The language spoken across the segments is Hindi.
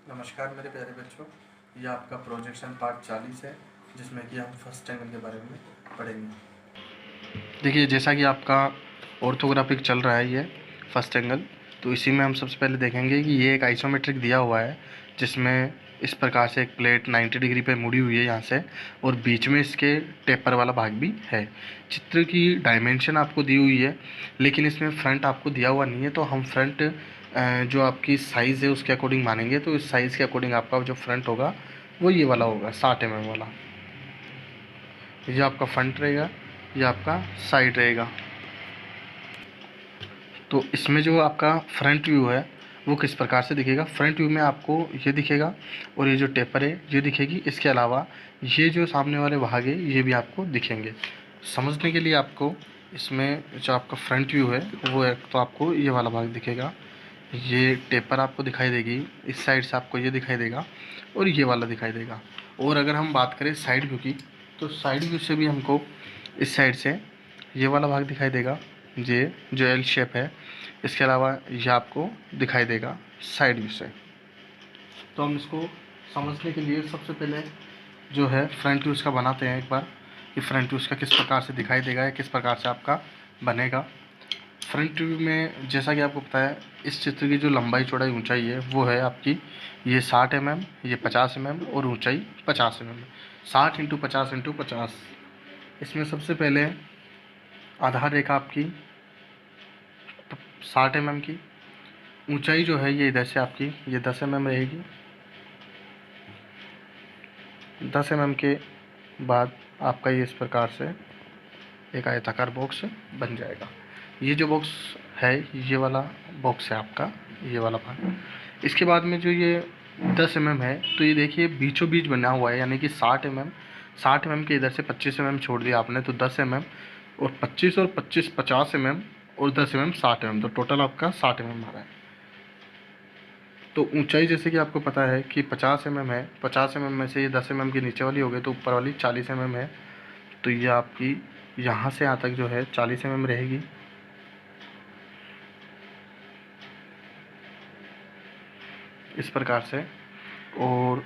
नमस्कार मेरे प्यारे बच्चों, ये आपका प्रोजेक्शन पार्ट 40 है जिसमें कि हम फर्स्ट एंगल के बारे में पढ़ेंगे। देखिए, जैसा कि आपका ऑर्थोग्राफिक चल रहा है ये फर्स्ट एंगल, तो इसी में हम सबसे पहले देखेंगे कि ये एक आइसोमेट्रिक दिया हुआ है जिसमें इस प्रकार से एक प्लेट 90 डिग्री पे मुड़ी हुई है यहाँ से, और बीच में इसके टेपर वाला भाग भी है। चित्र की डायमेंशन आपको दी हुई है, लेकिन इसमें फ्रंट आपको दिया हुआ नहीं है, तो हम फ्रंट जो आपकी साइज़ है उसके अकॉर्डिंग मानेंगे। तो इस साइज़ के अकॉर्डिंग आपका जो फ्रंट होगा वो ये वाला होगा, 60 mm वाला। ये आपका फ्रंट रहेगा, ये आपका साइड रहेगा। तो इसमें जो आपका फ्रंट व्यू है वो किस प्रकार से दिखेगा? फ्रंट व्यू में आपको ये दिखेगा और ये जो टेपर है ये दिखेगी। इसके अलावा ये जो सामने वाले भाग है ये भी आपको दिखेंगे। समझने के लिए आपको इसमें जो आपका फ्रंट व्यू है वो एक तो आपको ये वाला भाग दिखेगा, ये टेपर आपको दिखाई देगी, इस साइड से आपको ये दिखाई देगा और ये वाला दिखाई देगा। और अगर हम बात करें साइड व्यू की, तो साइड व्यू से भी हमको इस साइड से ये वाला भाग दिखाई देगा, ये जो एल शेप है। इसके अलावा ये आपको दिखाई देगा साइड व्यू से। तो हम इसको समझने के लिए सबसे पहले जो है फ्रंट व्यू इसका बनाते हैं एक बार, कि फ्रंट व्यू इसका किस प्रकार से दिखाई देगा या किस प्रकार से आपका बनेगा। फ्रंट व्यू में जैसा कि आपको पता है, इस चित्र की जो लंबाई चौड़ाई ऊंचाई है वो है आपकी ये 60 mm, ये 50 mm और ऊंचाई 50 mm। 60 × 50 × 50। इसमें सबसे पहले आधार रेखा आपकी 60 mm की, ऊंचाई जो है ये इधर से आपकी ये 10 mm रहेगी। 10 mm के बाद आपका ये इस प्रकार से एक आयताकार बॉक्स बन जाएगा। ये जो बॉक्स है ये वाला बॉक्स है आपका, ये वाला भाग। इसके बाद में जो ये 10 mm है, तो ये देखिए बीचों बीच बना हुआ है, यानी कि 60 mm के इधर से 25 mm छोड़ दिया आपने, तो 10 mm और 25 और 25 50 mm और 10 mm 60 mm, तो टोटल आपका 60 mm आ रहा है। तो ऊंचाई जैसे कि आपको पता है कि 50 mm है, 50 mm में से ये 10 mm की नीचे वाली हो गई, तो ऊपर वाली 40 mm है। तो ये आपकी यहाँ से यहाँ तक जो है 40 mm रहेगी। इस प्रकार से। और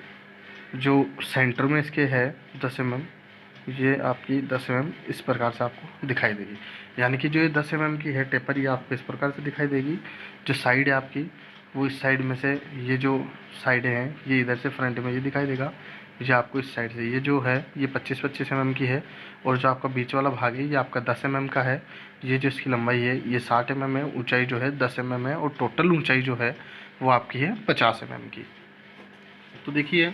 जो सेंटर में इसके है 10 mm, ये आपकी 10 mm इस प्रकार से आपको दिखाई देगी। यानी कि जो ये 10 mm की है टेपर, ये आपको इस प्रकार से दिखाई देगी। जो साइड है आपकी वो इस साइड में से, ये जो साइडें हैं ये इधर से फ्रंट में ये दिखाई देगा, ये आपको इस साइड से। ये जो है ये 25-25 mm की है, और जो आपका बीच वाला भाग है ये आपका 10 mm का है। ये जो इसकी लंबाई है ये 60 mm है, ऊंचाई जो है 10 mm है, और टोटल ऊंचाई जो है वो आपकी है 50 mm की। तो देखिए,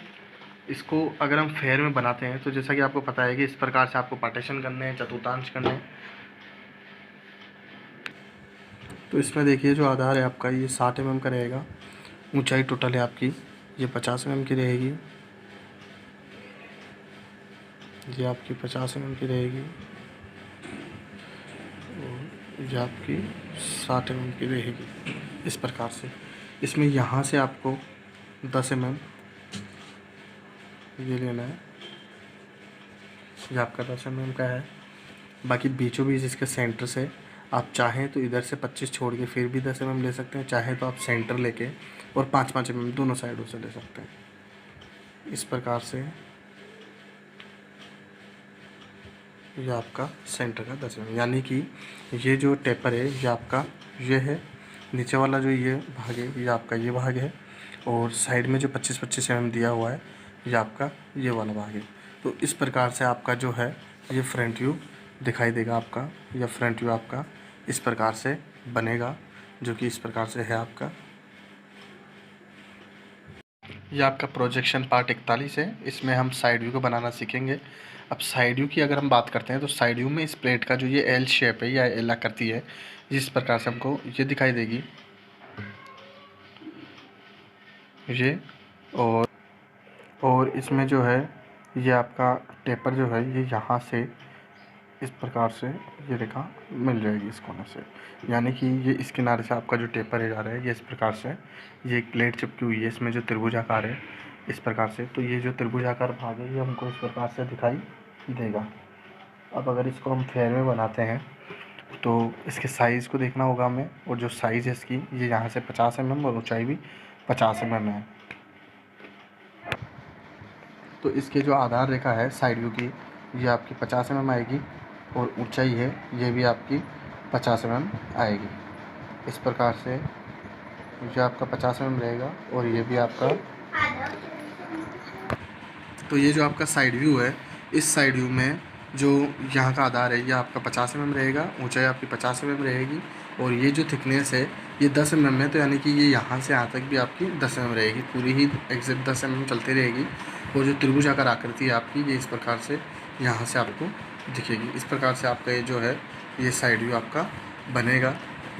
इसको अगर हम फेयर में बनाते हैं तो जैसा कि आपको पता है कि इस प्रकार से आपको पार्टीशन करने हैं, चतुर्थांश करने हैं। तो इसमें देखिए जो आधार है आपका ये 60 mm का रहेगा, ऊंचाई टोटल है आपकी ये 50 mm की रहेगी, ये आपकी 50 mm की रहेगी, और ये आपकी 60 mm की रहेगी। इस प्रकार से इसमें यहाँ से आपको 10 mm ये लेना है, ये आपका 10 mm का है। बाकी बीचों बीच इसके सेंटर से आप चाहें तो इधर से 25 छोड़ के फिर भी 10 mm ले सकते हैं, चाहे तो आप सेंटर लेके और 5-5 mm दोनों साइडों से ले सकते हैं। इस प्रकार से ये आपका सेंटर का 10 mm, यानी कि ये जो टेपर है ये आपका ये है, नीचे वाला जो ये भाग है ये आपका ये भाग है, और साइड में जो 25-25 mm दिया हुआ है ये आपका ये वाला भाग है। तो इस प्रकार से आपका जो है ये फ्रंट व्यू दिखाई देगा आपका, या फ्रंट व्यू आपका इस प्रकार से बनेगा, जो कि इस प्रकार से है आपका। ये आपका प्रोजेक्शन पार्ट 41 है, इसमें हम साइड व्यू को बनाना सीखेंगे। अब साइड व्यू की अगर हम बात करते हैं तो साइड व्यू में इस प्लेट का जो ये एल शेप है या एल आकृति है, जिस प्रकार से हमको ये दिखाई देगी ये, और इसमें जो है ये आपका टेपर जो है ये यहाँ से इस प्रकार से ये रेखा मिल जाएगी इस कोने से, यानी कि ये इस किनारे से आपका जो टेपर है जा रहा है ये इस प्रकार से, ये एक प्लेट चिपकी हुई है इसमें जो त्रिभुजाकार है इस प्रकार से। तो ये जो त्रिभुजाकार भाग है ये हमको इस प्रकार से दिखाई देगा। अब अगर इसको हम फेयर में बनाते हैं तो इसके साइज़ को देखना होगा हमें, और जो साइज़ है इसकी ये यहाँ से 50 mm और ऊंचाई भी 50 mm है। तो इसके जो आधार रेखा है साइड व्यू की, ये आपकी 50 mm आएगी और ऊंचाई है ये भी आपकी 50 mm आएगी। इस प्रकार से ये आपका 50 mm रहेगा और ये भी आपका। तो ये जो आपका साइड व्यू है, इस साइड व्यू में जो यहाँ का आधार है ये आपका 50 mm रहेगा, ऊंचाई आपकी 50 mm रहेगी और ये जो थिकनेस है ये 10 mm है। तो यानी कि ये यहाँ से यहाँ तक भी आपकी 10 mm रहेगी, पूरी ही एग्जैक्ट 10 mm चलती रहेगी। और जो त्रिभुजाकार आकृति है आपकी ये इस प्रकार से यहाँ से आपको दिखेगी। इस प्रकार से आपका ये जो है ये साइड व्यू आपका बनेगा,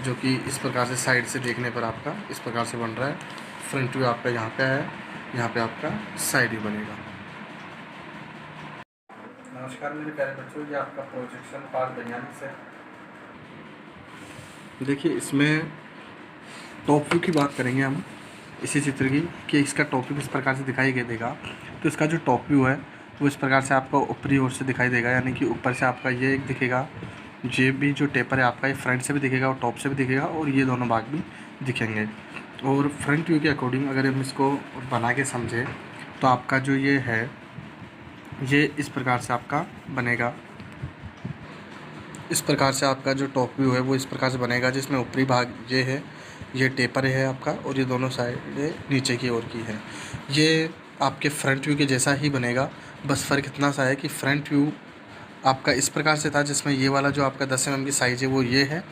जो कि इस प्रकार से साइड से देखने पर आपका इस प्रकार से बन रहा है। फ्रंट व्यू आपका यहाँ पे है, यहाँ पे आपका साइड व्यू बनेगा। नमस्कार मेरे प्यारे बच्चों, ये आपका प्रोजेक्शन पार्ट वैज्ञानिक से। देखिए इसमें टॉप व्यू की बात करेंगे हम इसी चित्र की, कि इसका टॉप व्यू किस प्रकार से दिखाई देगा। तो इसका जो टॉप व्यू है वो इस प्रकार से आपका ऊपरी ओर से दिखाई देगा, यानी कि ऊपर से आपका ये एक दिखेगा, ये भी जो टेपर है आपका ये फ्रंट से भी दिखेगा और टॉप से भी दिखेगा और ये दोनों भाग भी दिखेंगे। और फ्रंट व्यू के अकॉर्डिंग अगर हम इसको बना के समझें तो आपका जो ये है ये इस प्रकार से आपका बनेगा। इस प्रकार से आपका जो टॉप व्यू है वो इस प्रकार से बनेगा, जिसमें ऊपरी भाग ये है, ये टेपर है आपका और ये दोनों साइड नीचे की ओर की है। ये आपके फ्रंट व्यू के जैसा ही बनेगा, बस फ़र्क इतना सा है कि फ्रंट व्यू आपका इस प्रकार से था जिसमें ये वाला जो आपका 10 mm की साइज़ है वो ये है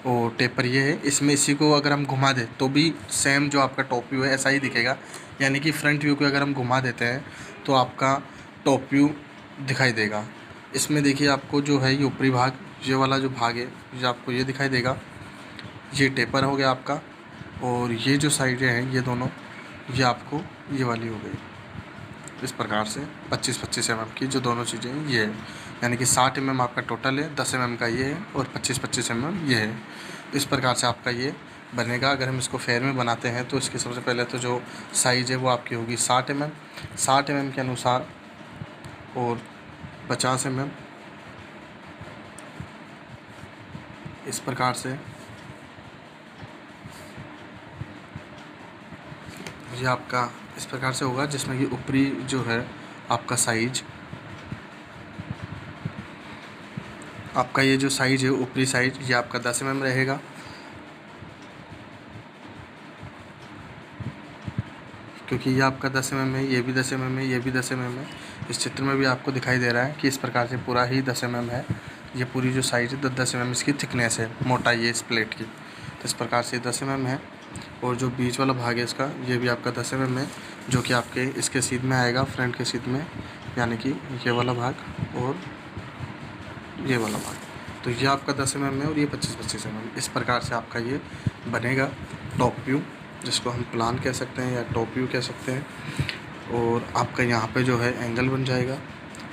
और टेपर ये है। इसमें इसी को अगर हम घुमा दें तो भी सेम जो आपका टॉप व्यू है ऐसा ही दिखेगा, यानी कि फ्रंट व्यू को अगर हम घुमा देते हैं तो आपका टॉप व्यू दिखाई देगा। इसमें देखिए आपको जो है ये ऊपरी भाग, ये वाला जो भाग है ये आपको ये दिखाई देगा, ये टेपर हो गया आपका और ये जो साइडें हैं ये दोनों ये आपको ये वाली हो गई। इस प्रकार से 25-25 mm की जो दोनों चीज़ें हैं ये है, यानी कि 60 mm आपका टोटल है, 10 mm का ये है और 25-25 mm ये है। इस प्रकार से आपका ये बनेगा। अगर हम इसको फेयर में बनाते हैं तो इसकी सबसे पहले तो जो साइज़ है वो आपकी होगी 60 mm, 60 mm के अनुसार और 50 mm। इस प्रकार से ये आपका इस प्रकार से होगा, जिसमें कि ऊपरी जो है आपका साइज, आपका ये जो साइज है ऊपरी साइज ये आपका 10 mm रहेगा। क्योंकि ये आपका 10 mm है, ये भी 10 mm है, ये भी 10 mm है। इस चित्र में भी आपको दिखाई दे रहा है कि इस प्रकार से पूरा ही 10 mm है। ये पूरी जो साइज है 10 mm इसकी थिकनेस है, मोटाई है इस प्लेट की। तो इस प्रकार से 10 mm है और जो बीच वाला भाग है इसका ये भी आपका 10 mm है, जो कि आपके इसके सीध में आएगा, फ्रंट के सीध में, यानी कि ये वाला भाग और ये वाला भाग। तो ये आपका 10 mm है और ये 25-25 mm। इस प्रकार से आपका ये बनेगा टॉप व्यू, जिसको हम प्लान कह सकते हैं या टॉप व्यू कह सकते हैं। और आपका यहाँ पे जो है एंगल बन जाएगा।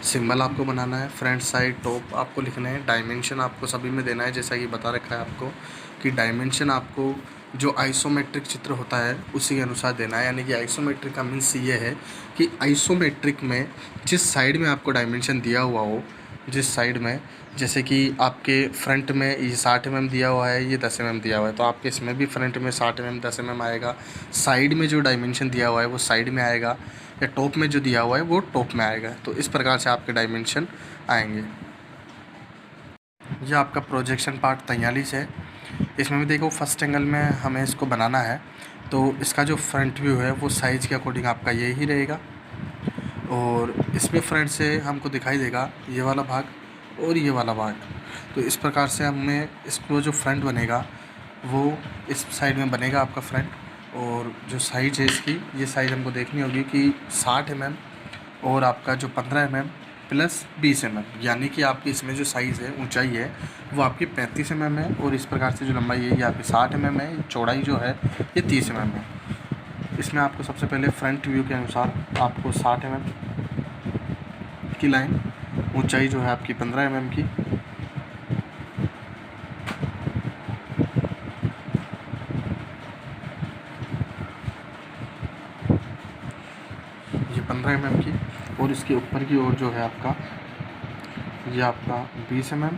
सिंबल आपको बनाना है, फ्रंट साइड टॉप आपको लिखना है, डायमेंशन आपको सभी में देना है, जैसा कि बता रखा है आपको कि डायमेंशन आपको जो आइसोमेट्रिक चित्र होता है उसी के अनुसार देना है। यानी कि आइसोमेट्रिक का मीन्स ये है कि आइसोमेट्रिक में जिस साइड में आपको डायमेंशन दिया हुआ हो, जिस साइड में, जैसे कि आपके फ्रंट में ये 60 mm दिया हुआ है, ये 10 mm दिया हुआ है, तो आपके इसमें भी फ्रंट में 60 mm 10 mm आएगा। साइड में जो डायमेंशन दिया हुआ है वो साइड में आएगा, या टॉप में जो दिया हुआ है वो टॉप में आएगा। तो इस प्रकार से आपके डायमेंशन आएंगे। यह आपका प्रोजेक्शन पार्ट 43 है। इसमें भी देखो फर्स्ट एंगल में हमें इसको बनाना है, तो इसका जो फ्रंट व्यू है वो साइज़ के अकॉर्डिंग आपका ये ही रहेगा और इसमें फ्रंट से हमको दिखाई देगा ये वाला भाग और ये वाला भाग। तो इस प्रकार से हमें इसको जो फ्रंट बनेगा वो इस साइड में बनेगा आपका फ्रंट, और जो साइज है इसकी ये साइज़ हमको देखनी होगी कि 60 mm और आपका जो 15 mm प्लस 20 mm, यानी कि आपकी इसमें जो साइज़ है ऊंचाई है वो आपकी 35 mm है और इस प्रकार से जो लंबाई है ये आपकी 60 mm है, चौड़ाई जो है ये 30 mm है। इसमें आपको सबसे पहले फ्रंट व्यू के अनुसार आपको 60 mm की लाइन, ऊंचाई जो है आपकी 15 mm की, ये 15 mm की, और इसके ऊपर की ओर जो है आपका ये आपका 20 mm।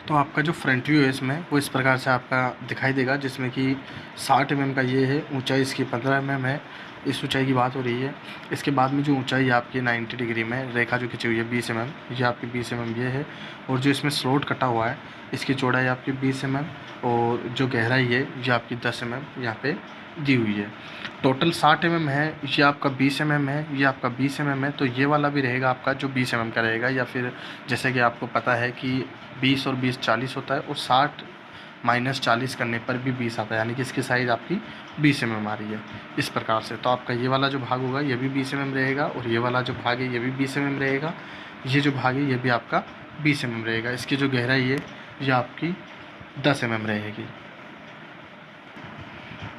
तो आपका जो फ्रंट व्यू है इसमें वो इस प्रकार से आपका दिखाई देगा, जिसमें कि 60 mm का ये है, ऊंचाई इसकी 15 mm है इस ऊंचाई की बात हो रही है। इसके बाद में जो ऊंचाई आपकी 90 डिग्री में रेखा जो खींची हुई है 20 mm, ये आपकी 20 mm ये है। और जो इसमें स्लोट कटा हुआ है इसकी चौड़ाई आपकी 20 mm और जो गहराई है ये आपकी 10 mm यहाँ पे दी हुई है। टोटल 60 mm है, ये आपका 20 mm है, ये आपका 20 mm है। तो ये वाला भी रहेगा आपका जो 20 mm का रहेगा, या फिर जैसे कि आपको पता है कि 20 और 20 40 होता है, और 60 माइनस 40 करने पर भी 20 आता है, यानी कि इसकी साइज़ आपकी 20 mm आ रही है इस प्रकार से। तो आपका ये वाला जो भाग होगा ये भी 20 mm रहेगा, और ये वाला जो भाग है ये भी 20 mm रहेगा। ये जो भाग है ये भी आपका 20 mm रहेगा। इसकी जो गहराई है ये आपकी 10 mm रहेगी।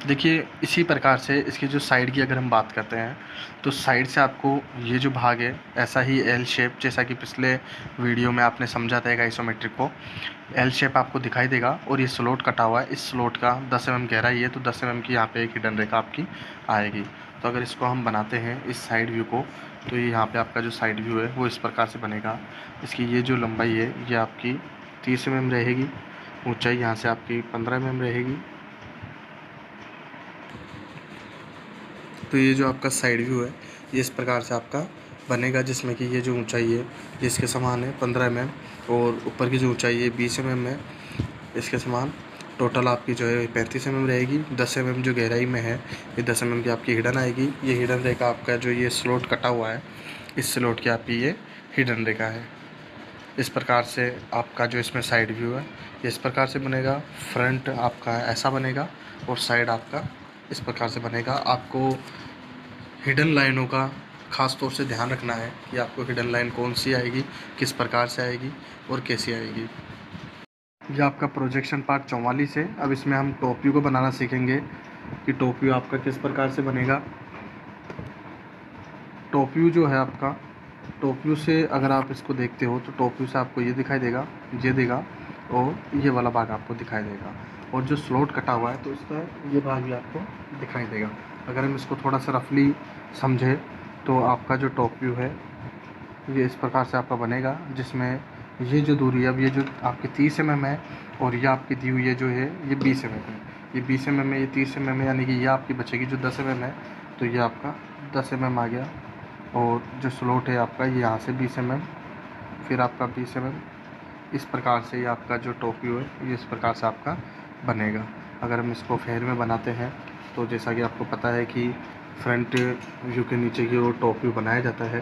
देखिए इसी प्रकार से इसकी जो साइड की अगर हम बात करते हैं तो साइड से आपको ये जो भाग है ऐसा ही एल शेप, जैसा कि पिछले वीडियो में आपने समझा था एक आइसोमेट्रिक को, एल शेप आपको दिखाई देगा। और ये स्लोट कटा हुआ है, इस स्लोट का 10 mm गहराई है, तो 10 mm की यहाँ पे एक हिडन रेखा आपकी आएगी। तो अगर इसको हम बनाते हैं इस साइड व्यू को, तो ये यहाँ पे आपका जो साइड व्यू है वो इस प्रकार से बनेगा। इसकी ये जो लंबाई है ये आपकी 30 mm रहेगी, ऊँचाई यहाँ से आपकी 15 mm रहेगी। तो ये जो आपका साइड व्यू है ये इस प्रकार से आपका बनेगा, जिसमें कि ये जो ऊंचाई है ये इसके समान है 15 mm, और ऊपर की जो ऊंचाई है 20 mm है इसके समान। टोटल आपकी जो है 35 mm रहेगी। 10 mm जो गहराई में है ये 10 mm की आपकी हिडन आएगी। ये हिडन रेखा आपका जो ये स्लोट कटा हुआ है इस स्लोट की आपकी ये हिडन रेखा है। इस प्रकार से आपका जो इसमें साइड व्यू है ये इस प्रकार से बनेगा। फ्रंट आपका ऐसा बनेगा और साइड आपका इस प्रकार से बनेगा। आपको हिडन लाइनों का ख़ास तौर से ध्यान रखना है कि आपको हिडन लाइन कौन सी आएगी, किस प्रकार से आएगी और कैसी आएगी। ये आपका प्रोजेक्शन पार्ट 44 है। अब इसमें हम टॉप व्यू को बनाना सीखेंगे कि टॉप व्यू आपका किस प्रकार से बनेगा। टॉप व्यू जो है आपका, टॉप व्यू से अगर आप इसको देखते हो तो टॉप व्यू से आपको ये दिखाई देगा, ये देगा, और ये वाला भाग आपको दिखाई देगा। और जो स्लोट कटा हुआ है तो इसका ये भाग भी आपको दिखाई देगा। अगर हम इसको थोड़ा सा रफली समझे तो आपका जो टॉप व्यू है ये इस प्रकार से आपका बनेगा, जिसमें ये जो दूरी है, अब ये जो आपकी 30 mm है और ये आपकी दी हुई है जो है ये 20 mm है। ये 20 mm है, ये 30 mm है, यानी कि ये आपकी बचेगी जो 10 mm है। तो ये आपका 10 mm आ गया। और जो स्लोट है आपका ये यहाँ से 20 mm, फिर आपका 20 mm। इस प्रकार से ये आपका जो टॉप व्यू है ये इस प्रकार से आपका बनेगा। अगर हम इसको फेयर में बनाते हैं तो जैसा कि आपको पता है कि फ्रंट व्यू के नीचे की ओर टॉप व्यू बनाया जाता है,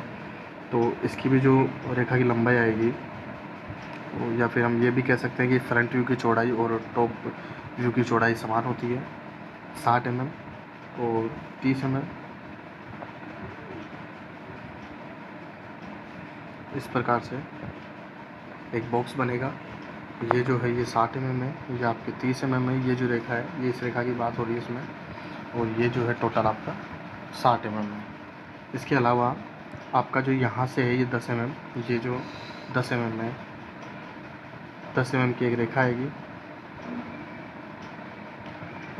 तो इसकी भी जो रेखा की लंबाई आएगी, या फिर हम ये भी कह सकते हैं कि फ्रंट व्यू की चौड़ाई और टॉप व्यू की चौड़ाई समान होती है, 60 mm और 30 mm। इस प्रकार से एक बॉक्स बनेगा। ये जो है ये 60 mm है, ये आपके 30 mm है। ये जो रेखा है ये इस रेखा की बात हो रही है इसमें, और ये जो है टोटल आपका 60 mm है। इसके अलावा आपका जो यहाँ से है ये 10 mm, ये जो 10 mm है, 10 mm की एक रेखा आएगी,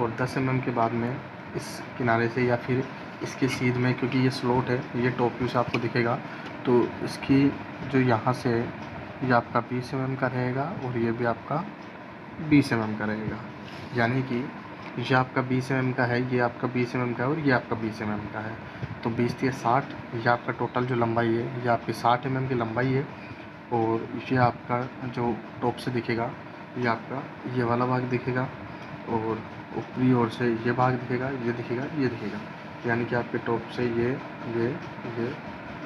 और 10 mm के बाद में इस किनारे से या फिर इसकी सीध में, क्योंकि ये स्लोट है ये टॉप व्यू से आपको दिखेगा, तो इसकी जो यहाँ से ये आपका 20 mm का रहेगा और ये भी आपका 20 mm का रहेगा। यानी कि ये आपका 20 mm का है, ये आपका 20 mm का है, और ये आपका 20 mm का है। तो 20 या 60, ये आपका टोटल जो लंबाई है ये आपकी 60 mm की लंबाई है। और ये आपका जो टॉप से दिखेगा ये आपका ये वाला भाग दिखेगा, और ऊपरी ओर से ये भाग दिखेगा, ये दिखेगा, ये दिखेगा। यानी कि आपके टॉप से ये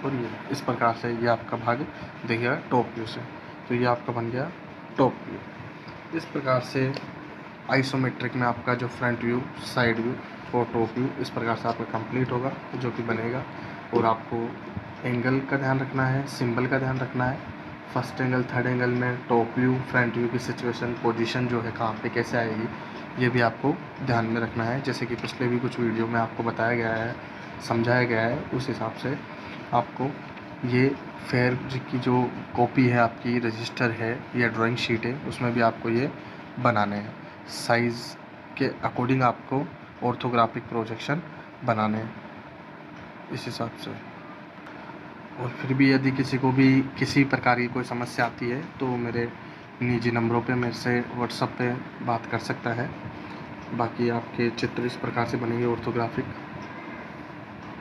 और ये इस प्रकार से ये आपका भाग दिखेगा टॉप व्यू से। तो ये आपका बन गया टॉप व्यू। इस प्रकार से आइसोमेट्रिक में आपका जो फ्रंट व्यू, साइड व्यू और टॉप व्यू इस प्रकार से आपका कंप्लीट होगा, जो कि बनेगा। और आपको एंगल का ध्यान रखना है, सिंबल का ध्यान रखना है। फर्स्ट एंगल, थर्ड एंगल में टॉप व्यू, फ्रंट व्यू की सिचुएशन, पोजीशन जो है कहाँ पे कैसे आएगी, ये भी आपको ध्यान में रखना है। जैसे कि पिछले भी कुछ वीडियो में आपको बताया गया है, समझाया गया है, उस हिसाब से आपको ये फेयर की जो कॉपी है आपकी, रजिस्टर है या ड्राइंग शीट है, उसमें भी आपको ये बनाने हैं। साइज़ के अकॉर्डिंग आपको ऑर्थोग्राफिक प्रोजेक्शन बनाने हैं इस हिसाब से। और फिर भी यदि किसी को भी किसी प्रकार की कोई समस्या आती है तो मेरे निजी नंबरों पे मेरे से व्हाट्सएप पे बात कर सकता है। बाकी आपके चित्र इस प्रकार से बनेंगे ऑर्थोग्राफिक।